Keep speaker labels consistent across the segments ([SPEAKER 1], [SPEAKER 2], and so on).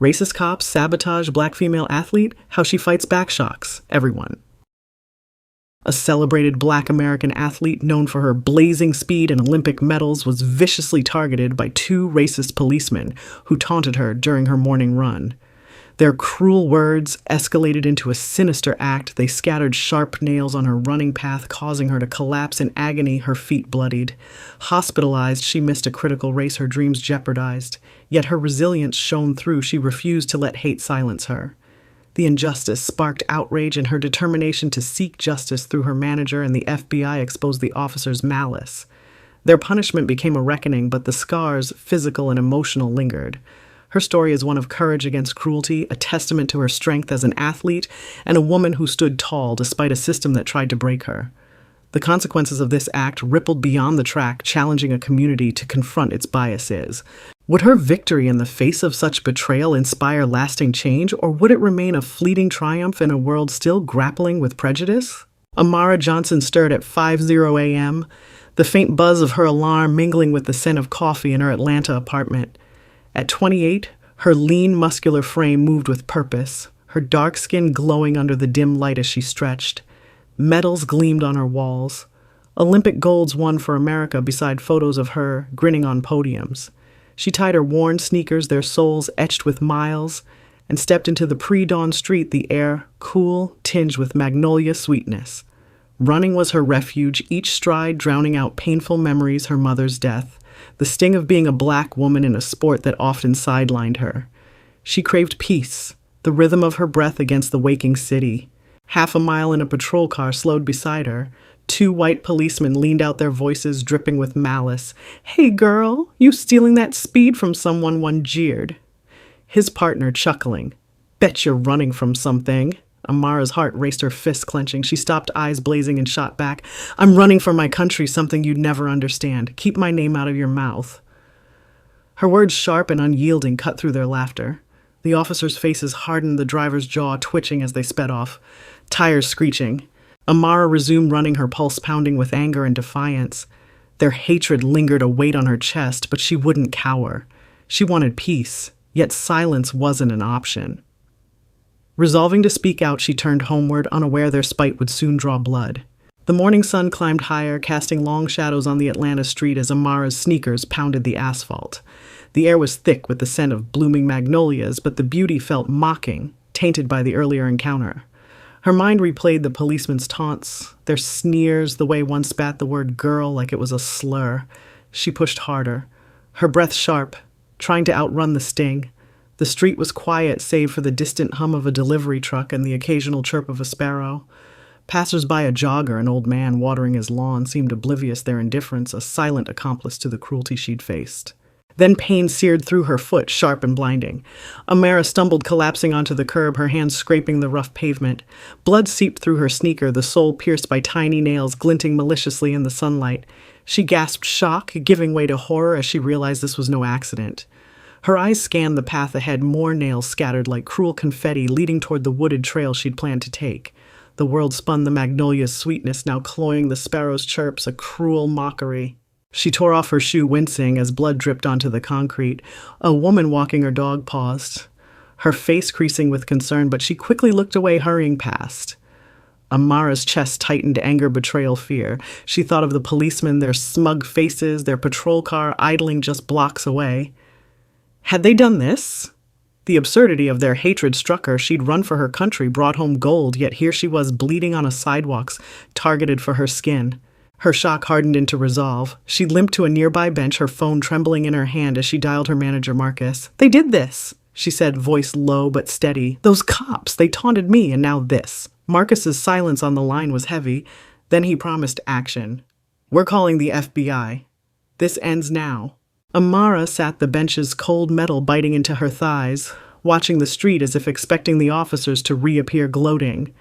[SPEAKER 1] Racist cops, sabotage, black female athlete, how she fights back shocks everyone. A celebrated black American athlete known for her blazing speed and Olympic medals was viciously targeted by two racist policemen who taunted her during her morning run. Their cruel words escalated into a sinister act. They scattered sharp nails on her running path, causing her to collapse in agony, her feet bloodied. Hospitalized, she missed a critical race, her dreams jeopardized. Yet her resilience shone through. She refused to let hate silence her. The injustice sparked outrage, and her determination to seek justice through her manager and the FBI exposed the officer's malice. Their punishment became a reckoning, but the scars, physical and emotional, lingered. Her story is one of courage against cruelty, a testament to her strength as an athlete, and a woman who stood tall despite a system that tried to break her. The consequences of this act rippled beyond the track, challenging a community to confront its biases. Would her victory in the face of such betrayal inspire lasting change, or would it remain a fleeting triumph in a world still grappling with prejudice? Amara Johnson stirred at 5:00 a.m., the faint buzz of her alarm mingling with the scent of coffee in her Atlanta apartment. At 28, her lean, muscular frame moved with purpose, her dark skin glowing under the dim light as she stretched. Medals gleamed on her walls. Olympic golds won for America beside photos of her grinning on podiums. She tied her worn sneakers, their soles etched with miles, and stepped into the pre-dawn street, the air cool, tinged with magnolia sweetness. Running was her refuge, each stride drowning out painful memories, her mother's death, the sting of being a black woman in a sport that often sidelined her. She craved peace, the rhythm of her breath against the waking city. Half a mile in a patrol car slowed beside her. Two white policemen leaned out, their voices dripping with malice. "Hey girl, you stealing that speed from someone," one jeered. His partner chuckling. "Bet you're running from something." Amara's heart raced, her fists clenching. She stopped, eyes blazing, and shot back. "I'm running for my country, something you'd never understand. Keep my name out of your mouth." Her words, sharp and unyielding, cut through their laughter. The officers' faces hardened, the driver's jaw twitching as they sped off, tires screeching. Amara resumed running, her pulse pounding with anger and defiance. Their hatred lingered, a weight on her chest, but she wouldn't cower. She wanted peace, yet silence wasn't an option. Resolving to speak out, she turned homeward, unaware their spite would soon draw blood. The morning sun climbed higher, casting long shadows on the Atlanta street as Amara's sneakers pounded the asphalt. The air was thick with the scent of blooming magnolias, but the beauty felt mocking, tainted by the earlier encounter. Her mind replayed the policemen's taunts, their sneers, the way one spat the word girl like it was a slur. She pushed harder, her breath sharp, trying to outrun the sting. The street was quiet, save for the distant hum of a delivery truck and the occasional chirp of a sparrow. Passers-by, a jogger, an old man watering his lawn, seemed oblivious, their indifference a silent accomplice to the cruelty she'd faced. Then pain seared through her foot, sharp and blinding. Amara stumbled, collapsing onto the curb, her hands scraping the rough pavement. Blood seeped through her sneaker, the sole pierced by tiny nails glinting maliciously in the sunlight. She gasped shock, giving way to horror as she realized this was no accident. Her eyes scanned the path ahead, more nails scattered like cruel confetti leading toward the wooded trail she'd planned to take. The world spun, the magnolia's sweetness now cloying the sparrow's chirps, a cruel mockery. She tore off her shoe, wincing as blood dripped onto the concrete. A woman walking her dog paused, her face creasing with concern, but she quickly looked away, hurrying past. Amara's chest tightened, anger, betrayal, fear. She thought of the policemen, their smug faces, their patrol car idling just blocks away. Had they done this? The absurdity of their hatred struck her. She'd run for her country, brought home gold, yet here she was bleeding on a sidewalk, targeted for her skin. Her shock hardened into resolve. She limped to a nearby bench, her phone trembling in her hand as she dialed her manager, Marcus. "They did this," she said, voice low but steady. "Those cops, they taunted me, and now this." Marcus's silence on the line was heavy. Then he promised action. "We're calling the FBI. This ends now." Amara sat the bench's cold metal biting into her thighs, watching the street as if expecting the officers to reappear, gloating.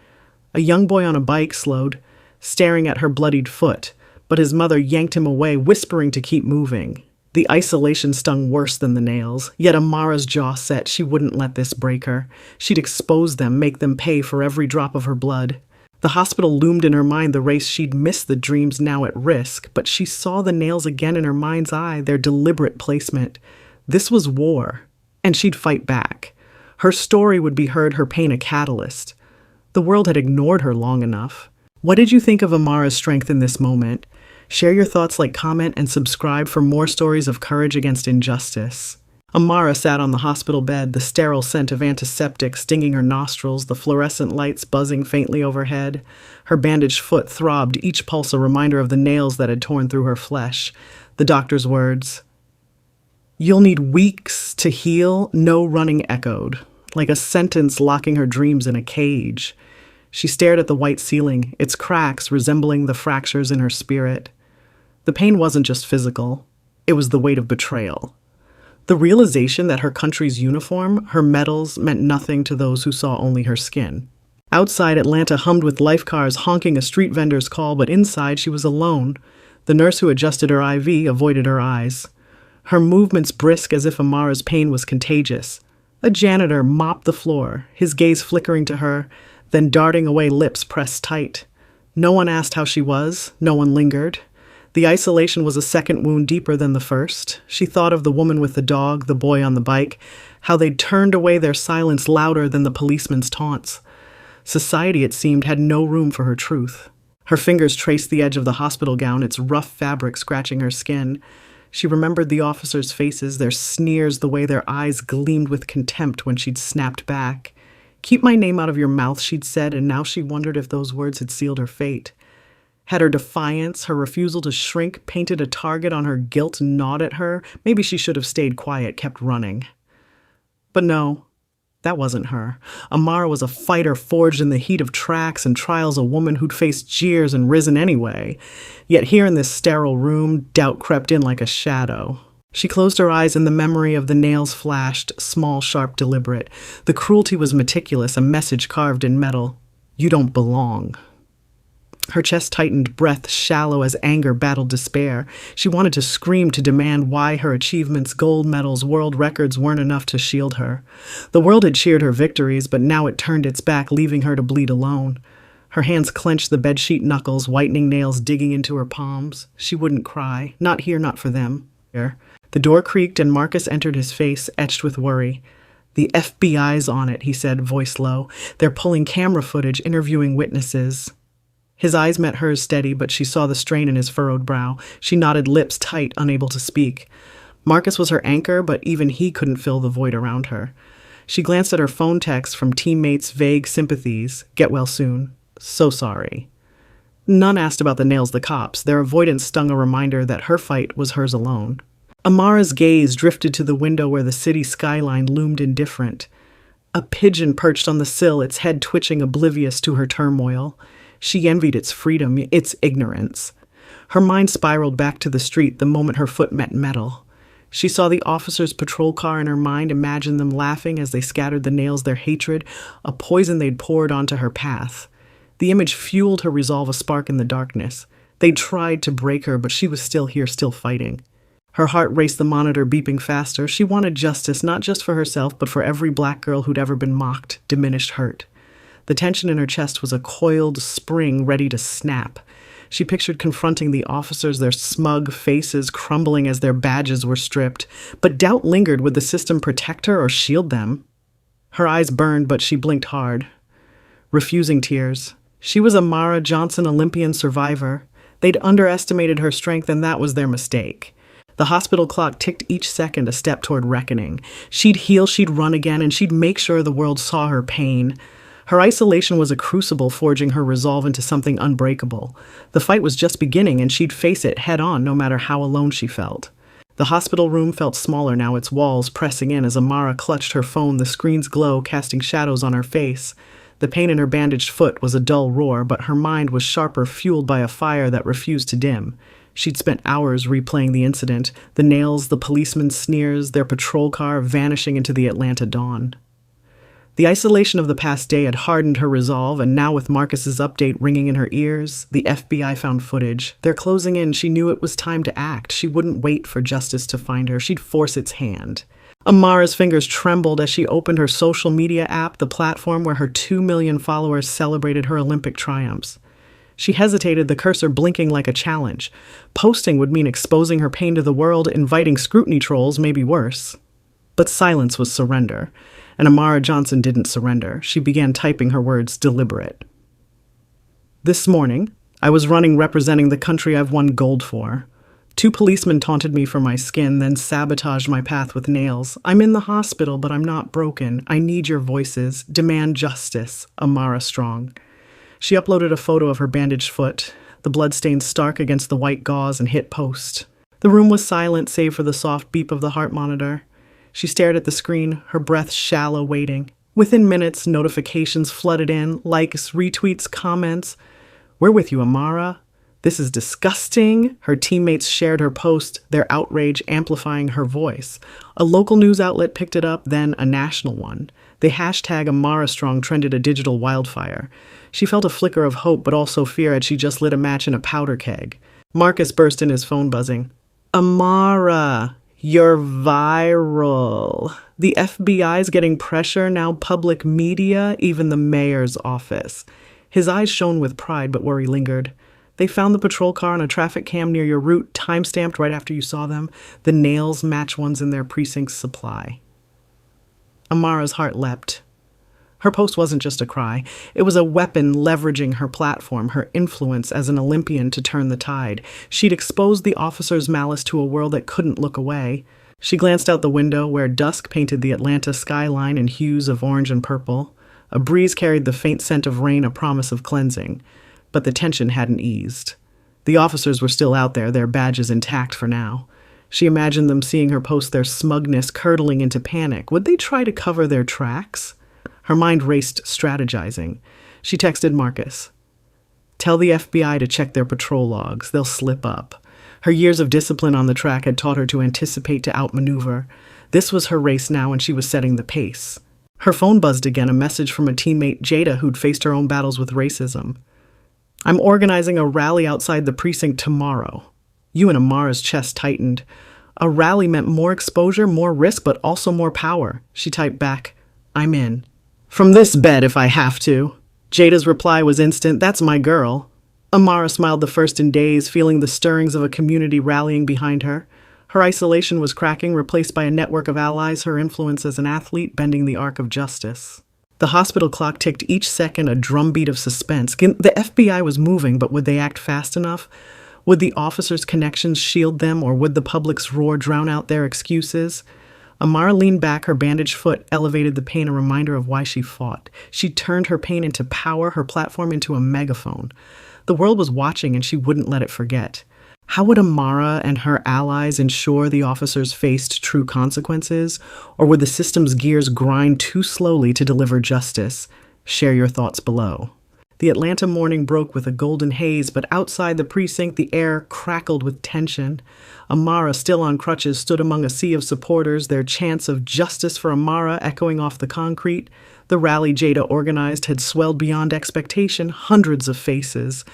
[SPEAKER 1] A young boy on a bike slowed, staring at her bloodied foot, but his mother yanked him away, whispering to keep moving. The isolation stung worse than the nails, yet Amara's jaw set. She wouldn't let this break her. She'd expose them, make them pay for every drop of her blood. The hospital loomed in her mind, the race she'd missed, the dreams now at risk, but she saw the nails again in her mind's eye, their deliberate placement. This was war, and she'd fight back. Her story would be heard, her pain a catalyst. The world had ignored her long enough. What did you think of Amara's strength in this moment? Share your thoughts, like, comment, and subscribe for more stories of courage against injustice. Amara sat on the hospital bed, the sterile scent of antiseptic stinging her nostrils, the fluorescent lights buzzing faintly overhead. Her bandaged foot throbbed, each pulse a reminder of the nails that had torn through her flesh. The doctor's words, "You'll need weeks to heal," no running echoed, like a sentence locking her dreams in a cage. She stared at the white ceiling, its cracks resembling the fractures in her spirit. The pain wasn't just physical, it was the weight of betrayal. The realization that her country's uniform, her medals, meant nothing to those who saw only her skin. Outside, Atlanta hummed with life cars honking a street vendor's call, but inside she was alone. The nurse who adjusted her IV avoided her eyes. Her movements brisk as if Amara's pain was contagious. A janitor mopped the floor, his gaze flickering to her, then darting away, lips pressed tight. No one asked how she was, no one lingered. The isolation was a second wound deeper than the first. She thought of the woman with the dog, the boy on the bike, how they'd turned away, their silence louder than the policeman's taunts. Society, it seemed, had no room for her truth. Her fingers traced the edge of the hospital gown, its rough fabric scratching her skin. She remembered the officers' faces, their sneers, the way their eyes gleamed with contempt when she'd snapped back. "Keep my name out of your mouth," she'd said, and now she wondered if those words had sealed her fate. Had her defiance, her refusal to shrink, painted a target on her guilt gnawed at her? Maybe she should have stayed quiet, kept running. But no, that wasn't her. Amara was a fighter forged in the heat of tracks and trials, a woman who'd faced jeers and risen anyway. Yet here in this sterile room, doubt crept in like a shadow. She closed her eyes and the memory of the nails flashed, small, sharp, deliberate. The cruelty was meticulous, a message carved in metal. "You don't belong." Her chest tightened, breath shallow as anger battled despair. She wanted to scream, to demand why her achievements, gold medals, world records weren't enough to shield her. The world had cheered her victories, but now it turned its back, leaving her to bleed alone. Her hands clenched, the bedsheet knuckles, whitening nails digging into her palms. She wouldn't cry. Not here, not for them. The door creaked and Marcus entered, his face etched with worry. "The FBI's on it," he said, voice low. "They're pulling camera footage, interviewing witnesses." His eyes met hers steady, but she saw the strain in his furrowed brow. She nodded, lips tight, unable to speak. Marcus was her anchor, but even he couldn't fill the void around her. She glanced at her phone text from teammates' vague sympathies. "Get well soon. So sorry." None asked about the nails, the cops. Their avoidance stung, a reminder that her fight was hers alone. Amara's gaze drifted to the window where the city skyline loomed indifferent. A pigeon perched on the sill, its head twitching, oblivious to her turmoil. She envied its freedom, its ignorance. Her mind spiraled back to the street the moment her foot met metal. She saw the officer's patrol car in her mind, imagined them laughing as they scattered the nails, their hatred, a poison they'd poured onto her path. The image fueled her resolve, a spark in the darkness. They'd tried to break her, but she was still here, still fighting. Her heart raced, the monitor beeping faster. She wanted justice, not just for herself, but for every black girl who'd ever been mocked, diminished, hurt. The tension in her chest was a coiled spring ready to snap. She pictured confronting the officers, their smug faces crumbling as their badges were stripped. But doubt lingered. Would the system protect her or shield them? Her eyes burned, but she blinked hard, refusing tears. She was Amara Johnson, Olympian survivor. They'd underestimated her strength, and that was their mistake. The hospital clock ticked each second, a step toward reckoning. She'd heal, she'd run again, and she'd make sure the world saw her pain. Her isolation was a crucible, forging her resolve into something unbreakable. The fight was just beginning, and she'd face it head-on, no matter how alone she felt. The hospital room felt smaller now, its walls pressing in as Amara clutched her phone, the screen's glow casting shadows on her face. The pain in her bandaged foot was a dull roar, but her mind was sharper, fueled by a fire that refused to dim. She'd spent hours replaying the incident, the nails, the policemen's sneers, their patrol car vanishing into the Atlanta dawn. The isolation of the past day had hardened her resolve, and now with Marcus's update ringing in her ears, the FBI found footage. They're closing in. She knew it was time to act. She wouldn't wait for justice to find her. She'd force its hand. Amara's fingers trembled as she opened her social media app, the platform where her 2 million followers celebrated her Olympic triumphs. She hesitated, the cursor blinking like a challenge. Posting would mean exposing her pain to the world, inviting scrutiny trolls, maybe worse. But silence was surrender. And Amara Johnson didn't surrender. She began typing her words deliberate. This morning, I was running representing the country I've won gold for. 2 policemen taunted me for my skin, then sabotaged my path with nails. I'm in the hospital, but I'm not broken. I need your voices. Demand justice. Amara Strong. She uploaded a photo of her bandaged foot, the blood stained stark against the white gauze, and hit post. The room was silent save for the soft beep of the heart monitor. She stared at the screen, her breath shallow, waiting. Within minutes, notifications flooded in, likes, retweets, comments. We're with you, Amara. This is disgusting. Her teammates shared her post, their outrage amplifying her voice. A local news outlet picked it up, then a national one. The hashtag Amara Strong trended a digital wildfire. She felt a flicker of hope, but also fear as she just lit a match in a powder keg. Marcus burst in, his phone buzzing. Amara, you're viral. The FBI's getting pressure, now public media, even the mayor's office. His eyes shone with pride, but worry lingered. They found the patrol car on a traffic cam near your route, time-stamped right after you saw them. The nails match ones in their precinct's supply. Amara's heart leapt. Her post wasn't just a cry. It was a weapon leveraging her platform, her influence as an Olympian to turn the tide. She'd exposed the officer's malice to a world that couldn't look away. She glanced out the window where dusk painted the Atlanta skyline in hues of orange and purple. A breeze carried the faint scent of rain, a promise of cleansing. But the tension hadn't eased. The officers were still out there, their badges intact for now. She imagined them seeing her post, their smugness curdling into panic. Would they try to cover their tracks? Her mind raced, strategizing. She texted Marcus. Tell the FBI to check their patrol logs. They'll slip up. Her years of discipline on the track had taught her to anticipate, to outmaneuver. This was her race now, and she was setting the pace. Her phone buzzed again, a message from a teammate, Jada, who'd faced her own battles with racism. I'm organizing a rally outside the precinct tomorrow. You and Amara's chest tightened. A rally meant more exposure, more risk, but also more power. She typed back, I'm in. From this bed if I have to. Jada's reply was instant, that's my girl. Amara smiled the first in days, feeling the stirrings of a community rallying behind her. Her isolation was cracking, replaced by a network of allies, her influence as an athlete bending the arc of justice. The hospital clock ticked each second, a drumbeat of suspense. The FBI was moving, but would they act fast enough? Would the officers' connections shield them, or would the public's roar drown out their excuses? Amara leaned back, her bandaged foot elevated the pain, a reminder of why she fought. She turned her pain into power, her platform into a megaphone. The world was watching, and she wouldn't let it forget. How would Amara and her allies ensure the officers faced true consequences? Or would the system's gears grind too slowly to deliver justice? Share your thoughts below. The Atlanta morning broke with a golden haze, but outside the precinct, the air crackled with tension. Amara, still on crutches, stood among a sea of supporters, their chants of justice for Amara echoing off the concrete. The rally Jada organized had swelled beyond expectation, hundreds of faces.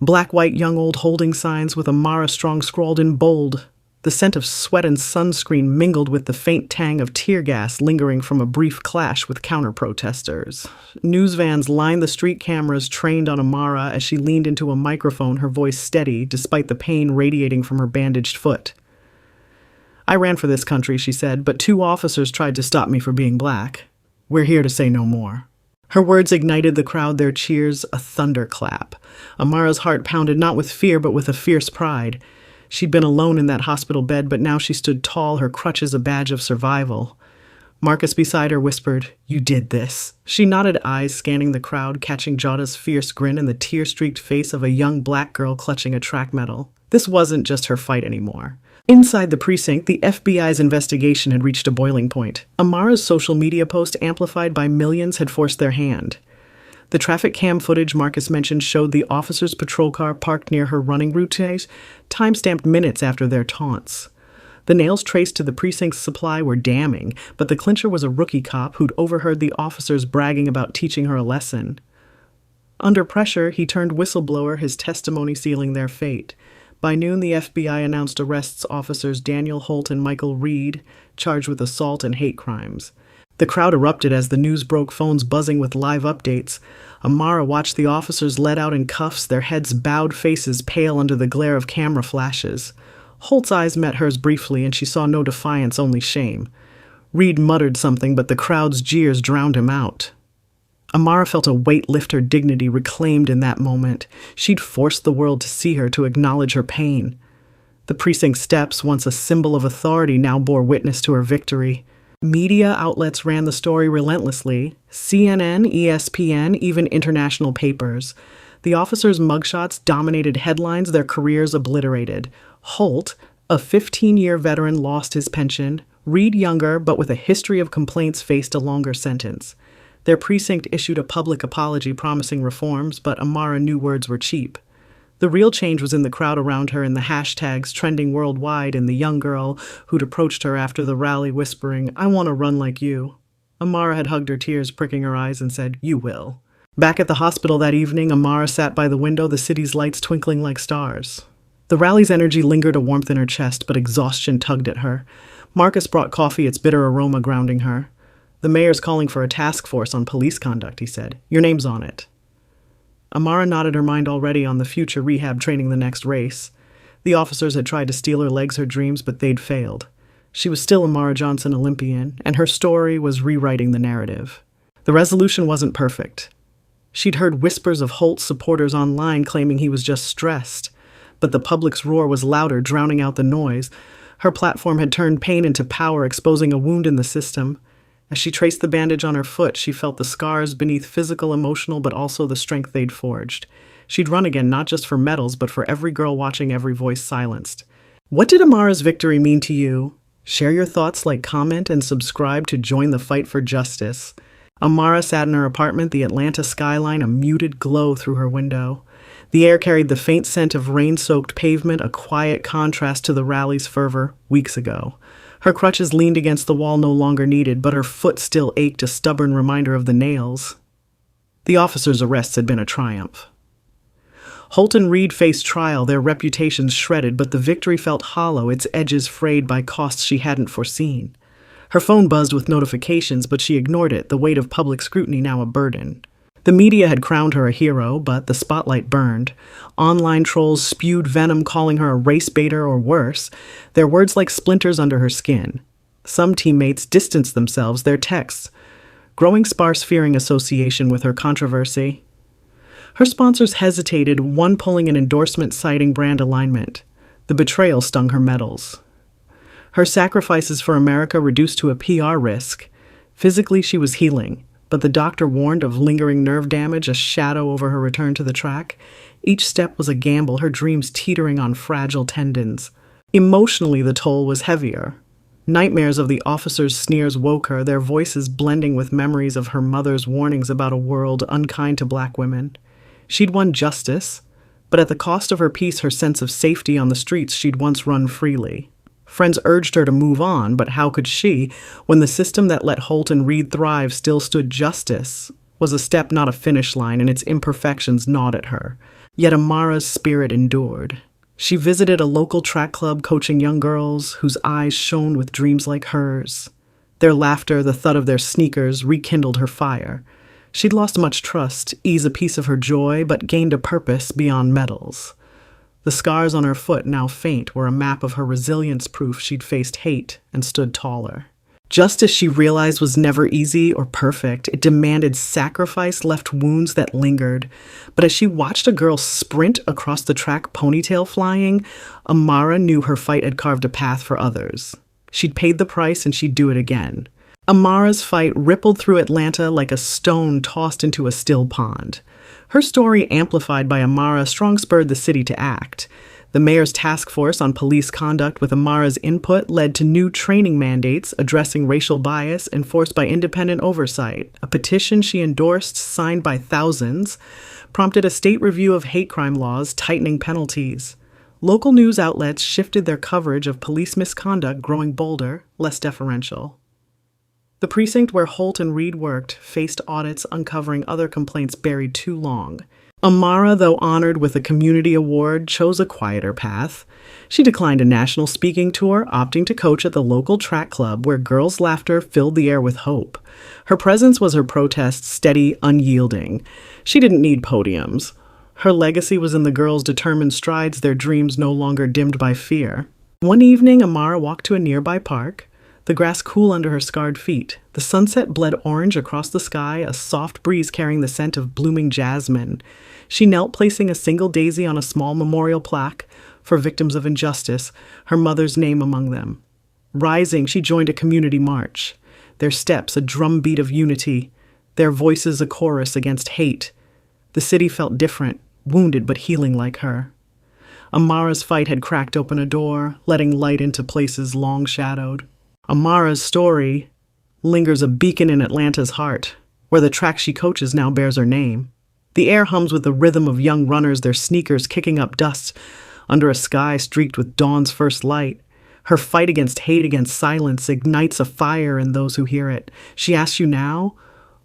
[SPEAKER 1] Black, white, young, old holding signs with Amara Strong scrawled in bold. The scent of sweat and sunscreen mingled with the faint tang of tear gas lingering from a brief clash with counter-protesters. News vans lined the street cameras trained on Amara as she leaned into a microphone, her voice steady despite the pain radiating from her bandaged foot. I ran for this country, she said, but 2 officers tried to stop me for being black. We're here to say no more. Her words ignited the crowd, their cheers a thunderclap. Amara's heart pounded not with fear, but with a fierce pride. She'd been alone in that hospital bed, but now she stood tall, her crutches a badge of survival. Marcus beside her whispered, "You did this." She nodded, eyes scanning the crowd, catching Jada's fierce grin and the tear-streaked face of a young black girl clutching a track medal. This wasn't just her fight anymore. Inside the precinct, the FBI's investigation had reached a boiling point. Amara's social media post, amplified by millions, had forced their hand. The traffic cam footage Marcus mentioned showed the officer's patrol car parked near her running route, time-stamped minutes after their taunts. The nails traced to the precinct's supply were damning, but the clincher was a rookie cop who'd overheard the officers bragging about teaching her a lesson. Under pressure, he turned whistleblower, his testimony sealing their fate. By noon, the FBI announced arrests officers Daniel Holt and Michael Reed, charged with assault and hate crimes. The crowd erupted as the news broke, phones buzzing with live updates. Amara watched the officers led out in cuffs, their heads bowed, faces pale under the glare of camera flashes. Holt's eyes met hers briefly, and she saw no defiance, only shame. Reed muttered something, but the crowd's jeers drowned him out. Amara felt a weight lift her dignity reclaimed in that moment. She'd forced the world to see her, to acknowledge her pain. The precinct steps, once a symbol of authority, now bore witness to her victory. Media outlets ran the story relentlessly. CNN, ESPN, even international papers. The officers' mugshots dominated headlines, their careers obliterated. Holt, a 15-year veteran, lost his pension. Reed, younger, but with a history of complaints, faced a longer sentence. Their precinct issued a public apology promising reforms, but Amara knew words were cheap. The real change was in the crowd around her, in the hashtags trending worldwide, in the young girl who'd approached her after the rally whispering, "I want to run like you." Amara had hugged her, tears pricking her eyes, and said, "You will." Back at the hospital that evening, Amara sat by the window, the city's lights twinkling like stars. The rally's energy lingered, a warmth in her chest, but exhaustion tugged at her. Marcus brought coffee, its bitter aroma grounding her. "The mayor's calling for a task force on police conduct," he said. "Your name's on it." Amara nodded, her mind already on the future rehab training, the next race. The officers had tried to steal her legs, her dreams, but they'd failed. She was still Amara Johnson, Olympian, and her story was rewriting the narrative. The resolution wasn't perfect. She'd heard whispers of Holt's supporters online claiming he was just stressed, but the public's roar was louder, drowning out the noise. Her platform had turned pain into power, exposing a wound in the system. As she traced the bandage on her foot, she felt the scars beneath, physical, emotional, but also the strength they'd forged. She'd run again, not just for medals, but for every girl watching, every voice silenced. What did Amara's victory mean to you? Share your thoughts, like, comment, and subscribe to join the fight for justice. Amara sat in her apartment, the Atlanta skyline a muted glow through her window. The air carried the faint scent of rain-soaked pavement, a quiet contrast to the rally's fervor weeks ago. Her crutches leaned against the wall, no longer needed, but her foot still ached, a stubborn reminder of the nails. The officers' arrests had been a triumph. Holt and Reed faced trial, their reputations shredded, but the victory felt hollow, its edges frayed by costs she hadn't foreseen. Her phone buzzed with notifications, but she ignored it, the weight of public scrutiny now a burden. The media had crowned her a hero, but the spotlight burned. Online trolls spewed venom, calling her a race baiter or worse, their words like splinters under her skin. Some teammates distanced themselves, their texts growing sparse, fearing association with her controversy. Her sponsors hesitated, one pulling an endorsement citing brand alignment. The betrayal stung her medals. Her sacrifices for America reduced to a PR risk. Physically, she was healing, but the doctor warned of lingering nerve damage, a shadow over her return to the track. Each step was a gamble, her dreams teetering on fragile tendons. Emotionally, the toll was heavier. Nightmares of the officers' sneers woke her, their voices blending with memories of her mother's warnings about a world unkind to black women. She'd won justice, but at the cost of her peace, her sense of safety on the streets she'd once run freely. Friends urged her to move on, but how could she, when the system that let Holt and Reed thrive still stood? Justice was a step, not a finish line, and its imperfections gnawed at her. Yet Amara's spirit endured. She visited a local track club, coaching young girls whose eyes shone with dreams like hers. Their laughter, the thud of their sneakers, rekindled her fire. She'd lost much trust, ease a piece of her joy, but gained a purpose beyond medals. The scars on her foot, now faint, were a map of her resilience, proof she'd faced hate and stood taller. Justice, she realized, was never easy or perfect. It demanded sacrifice, left wounds that lingered. But as she watched a girl sprint across the track, ponytail flying, Amara knew her fight had carved a path for others. She'd paid the price, and she'd do it again. Amara's fight rippled through Atlanta like a stone tossed into a still pond. Her story, amplified by Amara, strong spurred the city to act. The mayor's task force on police conduct, with Amara's input, led to new training mandates addressing racial bias enforced by independent oversight. A petition she endorsed, signed by thousands, prompted a state review of hate crime laws, tightening penalties. Local news outlets shifted their coverage of police misconduct, growing bolder, less deferential. The precinct where Holt and Reed worked faced audits uncovering other complaints buried too long. Amara, though honored with a community award, chose a quieter path. She declined a national speaking tour, opting to coach at the local track club where girls' laughter filled the air with hope. Her presence was her protest, steady, unyielding. She didn't need podiums. Her legacy was in the girls' determined strides, their dreams no longer dimmed by fear. One evening, Amara walked to a nearby park. the grass cool under her scarred feet. The sunset bled orange across the sky, a soft breeze carrying the scent of blooming jasmine. She knelt, placing a single daisy on a small memorial plaque for victims of injustice, her mother's name among them. Rising, she joined a community march. Their steps a drumbeat of unity, their voices a chorus against hate. The city felt different, wounded but healing like her. Amara's fight had cracked open a door, letting light into places long shadowed. Amara's story lingers a beacon in Atlanta's heart, where the track she coaches now bears her name. The air hums with the rhythm of young runners, their sneakers kicking up dust under a sky streaked with dawn's first light. Her fight against hate, against silence, ignites a fire in those who hear it. She asks you now,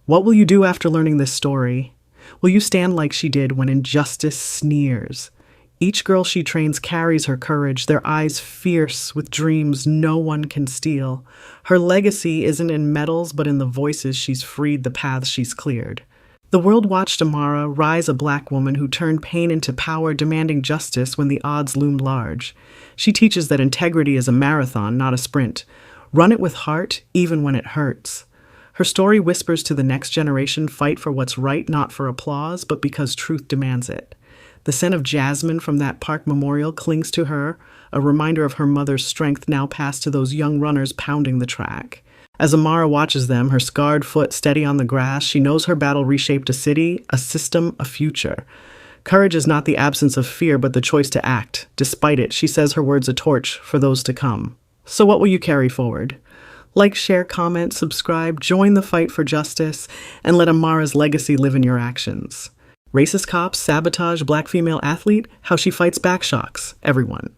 [SPEAKER 1] what will you do after learning this story? Will you stand like she did when injustice sneers? Each girl she trains carries her courage, their eyes fierce with dreams no one can steal. Her legacy isn't in medals, but in the voices she's freed, the paths she's cleared. The world watched Amara rise, a black woman who turned pain into power, demanding justice when the odds loomed large. She teaches that integrity is a marathon, not a sprint. Run it with heart, even when it hurts. Her story whispers to the next generation, fight for what's right, not for applause, but because truth demands it. The scent of jasmine from that park memorial clings to her, a reminder of her mother's strength now passed to those young runners pounding the track. As Amara watches them, her scarred foot steady on the grass, she knows her battle reshaped a city, a system, a future. Courage is not the absence of fear, but the choice to act. Despite it, she says her words a torch for those to come. So what will you carry forward? Like, share, comment, subscribe, join the fight for justice, and let Amara's legacy live in your actions. Racist cops, sabotage, black female athlete, how she fights back shocks everyone.